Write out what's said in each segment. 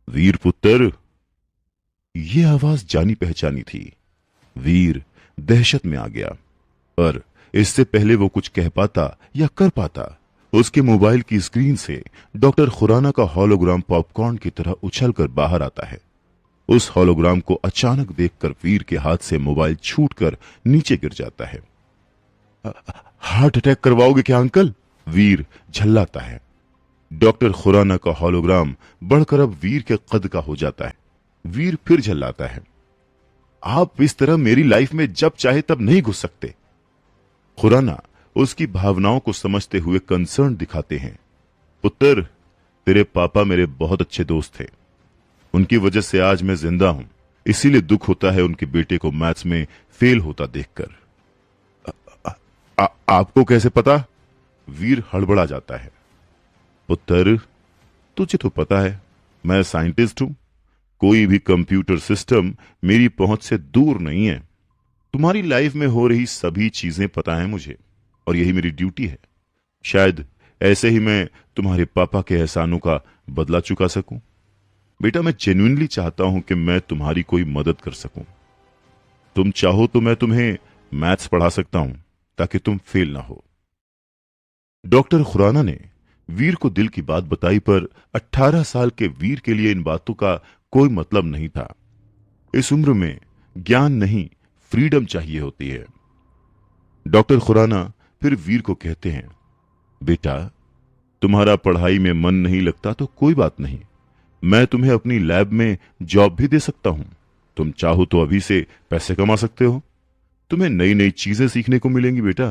वीर पुत्र। ये आवाज जानी पहचानी थी। वीर दहशत में आ गया, पर इससे पहले वो कुछ कह पाता या कर पाता, उसके मोबाइल की स्क्रीन से डॉक्टर खुराना का हॉलोग्राम पॉपकॉर्न की तरह उछलकर बाहर आता है। उस हॉलोग्राम को अचानक देखकर वीर के हाथ से मोबाइल छूटकर नीचे गिर जाता है। हार्ट अटैक करवाओगे क्या अंकल? वीर झल्लाता है। डॉक्टर खुराना का हॉलोग्राम बढ़कर अब वीर के कद का हो जाता है। वीर फिर झल्लाता है। आप इस तरह मेरी लाइफ में जब चाहे तब नहीं घुस सकते। खुराना उसकी भावनाओं को समझते हुए कंसर्न दिखाते हैं। पुत्र, तेरे पापा मेरे बहुत अच्छे दोस्त थे। उनकी वजह से आज मैं जिंदा हूं, इसीलिए दुख होता है उनके बेटे को मैथ्स में फेल होता देखकर। आपको कैसे पता? वीर हड़बड़ा जाता है। पुत्र, तुझे तो पता है मैं साइंटिस्ट हूं। कोई भी कंप्यूटर सिस्टम मेरी पहुंच से दूर नहीं है। तुम्हारी लाइफ में हो रही सभी चीजें पता है मुझे, और यही मेरी ड्यूटी है। शायद ऐसे ही मैं तुम्हारे पापा के एहसानों का बदला चुका सकूं। बेटा, मैं जेन्युइनली चाहता हूं कि मैं तुम्हारी कोई मदद कर सकूं। तुम चाहो तो मैं तुम्हें मैथ्स पढ़ा सकता हूं ताकि तुम फेल ना हो। डॉक्टर खुराना ने वीर को दिल की बात बताई, पर 18 साल के वीर के लिए इन बातों का कोई मतलब नहीं था। इस उम्र में ज्ञान नहीं, फ्रीडम चाहिए होती है। डॉक्टर खुराना फिर वीर को कहते हैं, बेटा, तुम्हारा पढ़ाई में मन नहीं लगता तो कोई बात नहीं, मैं तुम्हें अपनी लैब में जॉब भी दे सकता हूं। तुम चाहो तो अभी से पैसे कमा सकते हो। तुम्हें नई नई चीजें सीखने को मिलेंगी। बेटा,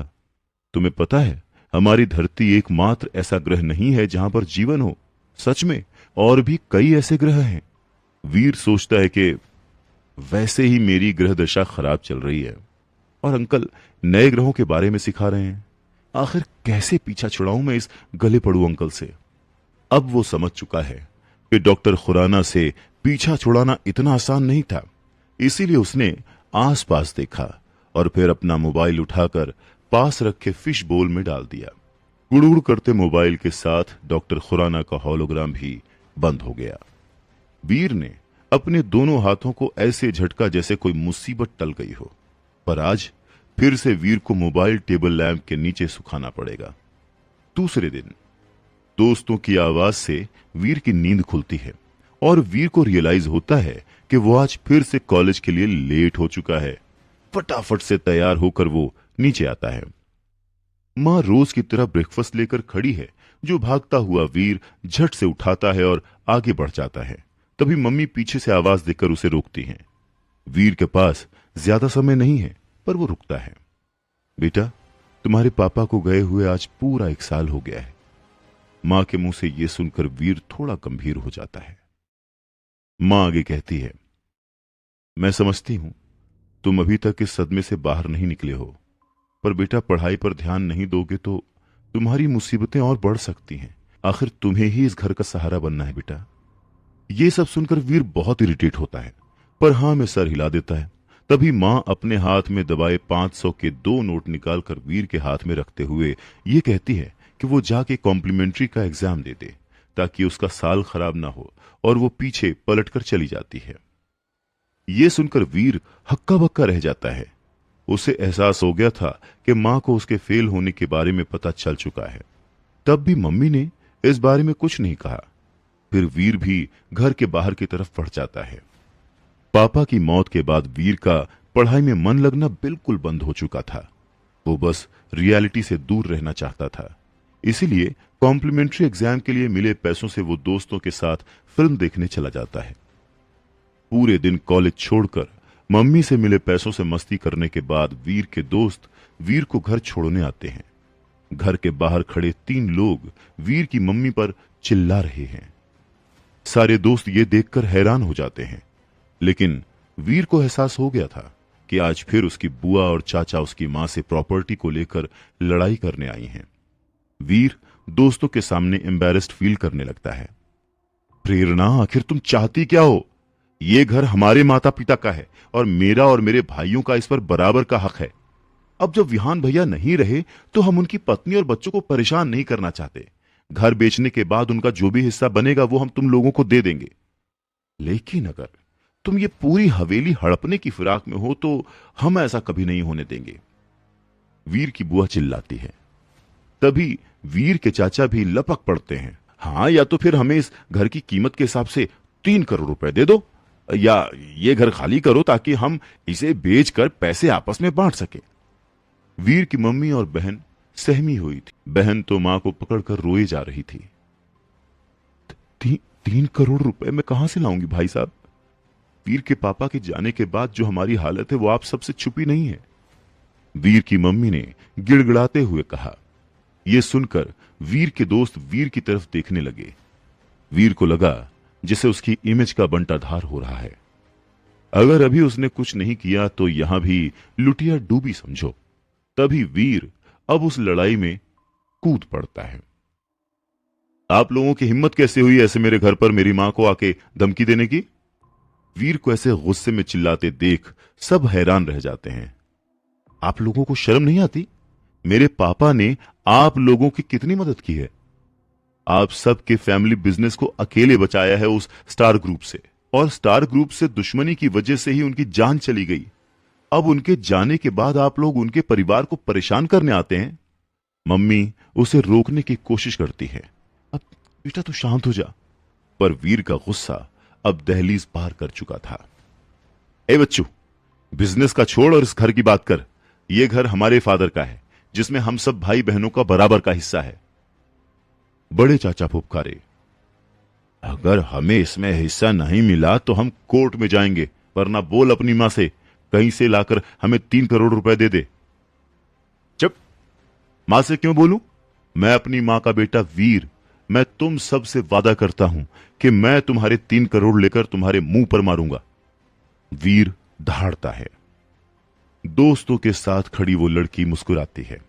तुम्हें पता है हमारी धरती एकमात्र ऐसा ग्रह नहीं है जहां पर जीवन हो। सच में और भी कई ऐसे ग्रह हैं। वीर सोचता है कि वैसे ही मेरी ग्रह दशा खराब चल रही है और अंकल नए ग्रहों के बारे में सिखा रहे हैं। आखिर कैसे पीछा छुड़ाऊं मैं इस गले पड़ू अंकल से? अब वो समझ चुका है कि डॉक्टर खुराना से पीछा छुड़ाना इतना आसान नहीं था। इसीलिए उसने आसपास देखा और फिर अपना मोबाइल उठाकर पास रखे फिश बोल में डाल दिया। गुड़गुड़ करते मोबाइल के साथ डॉक्टर खुराना का हॉलोग्राम भी बंद हो गया। वीर ने अपने दोनों हाथों को ऐसे झटका जैसे कोई मुसीबत टल गई हो, पर आज फिर से वीर को मोबाइल टेबल लैंप के नीचे सुखाना पड़ेगा। दूसरे दिन दोस्तों की आवाज से वीर की नींद खुलती है और वीर को रियलाइज होता है कि वो आज फिर से कॉलेज के लिए लेट हो चुका है। फटाफट से तैयार होकर वो नीचे आता है। मां रोज की तरह ब्रेकफास्ट लेकर खड़ी है, जो भागता हुआ वीर झट से उठाता है और आगे बढ़ जाता है। तभी मम्मी पीछे से आवाज देकर उसे रोकती हैं। वीर के पास ज्यादा समय नहीं है, पर वो रुकता है। बेटा, तुम्हारे पापा को गए हुए आज पूरा 1 साल हो गया है। मां के मुंह से यह सुनकर वीर थोड़ा गंभीर हो जाता है। मां आगे कहती है, मैं समझती हूं तुम अभी तक इस सदमे से बाहर नहीं निकले हो, पर बेटा पढ़ाई पर ध्यान नहीं दोगे तो तुम्हारी मुसीबतें और बढ़ सकती हैं। आखिर तुम्हें ही इस घर का सहारा बनना है बेटा। ये सब सुनकर वीर बहुत इरिटेट होता है, पर हां में सर हिला देता है। तभी मां अपने हाथ में दबाए 500 के 2 नोट निकालकर वीर के हाथ में रखते हुए ये कहती है कि वो जाके कॉम्प्लीमेंट्री का एग्जाम दे दे ताकि उसका साल खराब ना हो, और वो पीछे पलटकर चली जाती है। ये सुनकर वीर हक्का बक्का रह जाता है। उसे एहसास हो गया था कि मां को उसके फेल होने के बारे में पता चल चुका है। तब भी मम्मी ने इस बारे में कुछ नहीं कहा। फिर वीर भी घर के बाहर की तरफ बढ़ जाता है। पापा की मौत के बाद वीर का पढ़ाई में मन लगना बिल्कुल बंद हो चुका था। वो बस रियलिटी से दूर रहना चाहता था। इसीलिए कॉम्प्लीमेंट्री एग्जाम के लिए मिले पैसों से वो दोस्तों के साथ फिल्म देखने चला जाता है। पूरे दिन कॉलेज छोड़कर मम्मी से मिले पैसों से मस्ती करने के बाद वीर के दोस्त वीर को घर छोड़ने आते हैं। घर के बाहर खड़े 3 लोग वीर की मम्मी पर चिल्ला रहे हैं। सारे दोस्त ये देखकर हैरान हो जाते हैं, लेकिन वीर को एहसास हो गया था कि आज फिर उसकी बुआ और चाचा उसकी मां से प्रॉपर्टी को लेकर लड़ाई करने आई हैं। वीर दोस्तों के सामने एम्बैरेस्ड फील करने लगता है। प्रेरणा, आखिर तुम चाहती क्या हो? ये घर हमारे माता पिता का है और मेरा और मेरे भाइयों का इस पर बराबर का हक है। अब जब विहान भैया नहीं रहे तो हम उनकी पत्नी और बच्चों को परेशान नहीं करना चाहते। घर बेचने के बाद उनका जो भी हिस्सा बनेगा वो हम तुम लोगों को दे देंगे। लेकिन अगर तुम ये पूरी हवेली हड़पने की फिराक में हो तो हम ऐसा कभी नहीं होने देंगे, वीर की बुआ चिल्लाती है। तभी वीर के चाचा भी लपक पड़ते हैं। हाँ, या तो फिर हमें इस घर की कीमत के हिसाब से 3 करोड़ रुपए दे दो, या ये घर खाली करो ताकि हम इसे बेचकर पैसे आपस में बांट सके। वीर की मम्मी और बहन सहमी हुई थी। बहन तो मां को पकड़कर रोए जा रही थी। 3 करोड़ रुपए मैं कहां से लाऊंगी भाई साहब? वीर के पापा के जाने के बाद जो हमारी हालत है वो आप सबसे छुपी नहीं है, वीर की मम्मी ने गिड़गिड़ाते हुए कहा। यह सुनकर वीर के दोस्त वीर की तरफ देखने लगे। वीर को लगा जिसे उसकी इमेज का बंटाधार हो रहा है। अगर अभी उसने कुछ नहीं किया तो यहां भी लुटिया डूबी समझो। तभी वीर अब उस लड़ाई में कूद पड़ता है। आप लोगों की हिम्मत कैसे हुई ऐसे मेरे घर पर मेरी मां को आके धमकी देने की? वीर को ऐसे गुस्से में चिल्लाते देख सब हैरान रह जाते हैं। आप लोगों को शर्म नहीं आती? मेरे पापा ने आप लोगों की कितनी मदद की है। आप सबके फैमिली बिजनेस को अकेले बचाया है उस स्टार ग्रुप से, और स्टार ग्रुप से दुश्मनी की वजह से ही उनकी जान चली गई। अब उनके जाने के बाद आप लोग उनके परिवार को परेशान करने आते हैं। मम्मी उसे रोकने की कोशिश करती है। अब बेटा तू शांत हो जा। पर वीर का गुस्सा अब दहलीज पार कर चुका था। ए बच्चू, बिजनेस का छोड़ और इस घर की बात कर। यह घर हमारे फादर का है जिसमें हम सब भाई बहनों का बराबर का हिस्सा है। बड़े चाचा फुफकारे, अगर हमें इसमें हिस्सा नहीं मिला तो हम कोर्ट में जाएंगे, वरना बोल अपनी मां से कहीं से लाकर हमें 3 करोड़ रुपए दे दे। चुप। मां से क्यों बोलूं? मैं अपनी मां का बेटा वीर, मैं तुम सब से वादा करता हूं कि मैं तुम्हारे 3 करोड़ लेकर तुम्हारे मुंह पर मारूंगा। वीर दहाड़ता है। दोस्तों के साथ खड़ी वो लड़की मुस्कुराती है,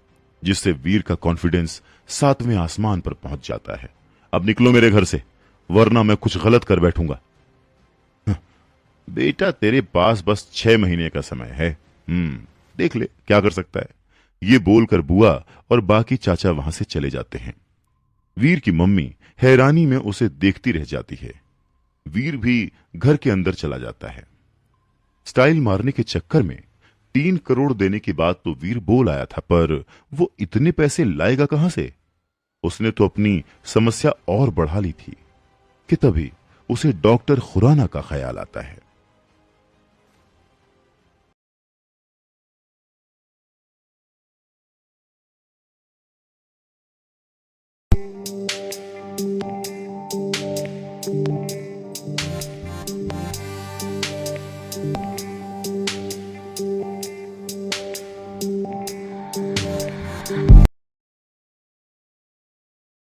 जिससे वीर का कॉन्फिडेंस 7वें आसमान पर पहुंच जाता है। अब निकलो मेरे घर से, वरना मैं कुछ गलत कर बैठूंगा। बेटा तेरे पास बस 6 महीने का समय है, देख ले क्या कर सकता है। ये बोलकर बुआ और बाकी चाचा वहां से चले जाते हैं। वीर की मम्मी हैरानी में उसे देखती रह जाती है। वीर भी घर के अंदर चला जाता है। स्टाइल मारने के चक्कर में 3 करोड़ देने की बात तो वीर बोल आया था, पर वो इतने पैसे लाएगा कहां से? उसने तो अपनी समस्या और बढ़ा ली थी कि तभी उसे डॉक्टर खुराना का ख्याल आता है।